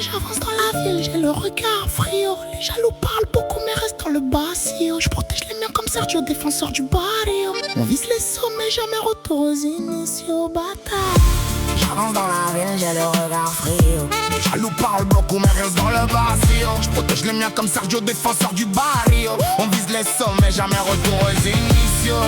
J'avance dans la ville, j'ai le regard frio. Les jaloux parlent beaucoup mais restent dans le basio. Je protège les miens comme Sergio, défenseur du barrio. On vise les sommets, jamais retour aux initiaux, bâtard. J'avance dans la ville, j'ai le regard frio. Les jaloux parlent beaucoup mais restent dans le basio. Je protège les miens comme Sergio, défenseur du barrio. On vise les sommets, jamais retour aux initiaux.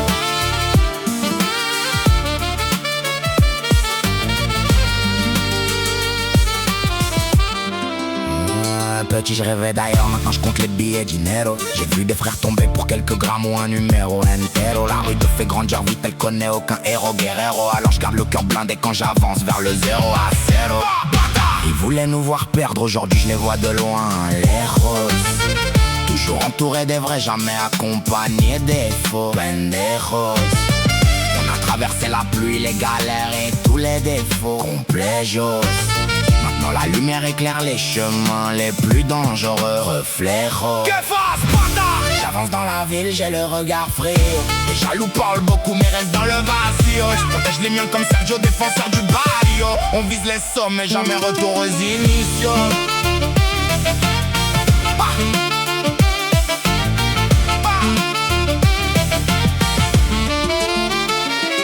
Petit, je rêvais d'ailleurs, maintenant je compte les billets dinero. J'ai vu des frères tomber pour quelques grammes ou un numéro entero. La rue te fait grandir vite, elle connaît aucun héros guerrero. Alors je garde le cœur blindé quand j'avance vers le 0 à 0. Ils voulaient nous voir perdre, aujourd'hui je les vois de loin, les roses. Toujours entouré des vrais, jamais accompagné des faux pendejos. On a traversé la pluie, les galères et tous les défauts complejos. Maintenant la lumière éclaire les chemins les plus dangereux, reflets roses. Que fasse, bâtard? J'avance dans la ville, j'ai le regard frio. Les jaloux parlent beaucoup mais restent dans le vacío. Je protège les miens comme Sergio, défenseur du barrio. On vise les sommets, jamais retour aux initiaux.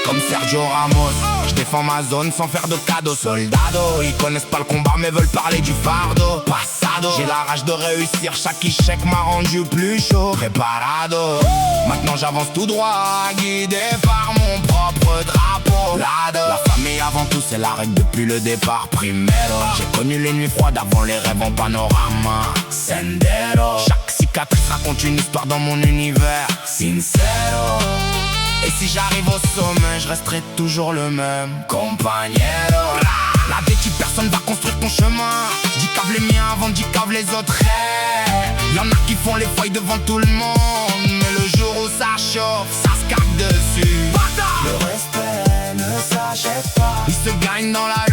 Comme Sergio Ramos, je défends ma zone sans faire de cadeaux. Soldado, ils connaissent pas le combat mais veulent parler du fardeau. Passado, j'ai la rage de réussir, chaque échec m'a rendu plus chaud. Preparado, maintenant j'avance tout droit, guidé par mon propre drapeau. Lado, la famille avant tout c'est la règle depuis le départ. Primero, j'ai connu les nuits froides avant les rêves en panorama. Sendero, chaque cicatrice raconte une histoire dans mon univers. Sincero. Et si j'arrive au sommet, je resterai toujours le même compagnero. La vêtue, personne va construire ton chemin. J'dis cave les miens avant d'y cave les autres. Y'en a qui font les feuilles devant tout le monde, mais le jour où ça chauffe, ça se cague dessus. Le respect ne s'achète pas, il se gagne dans la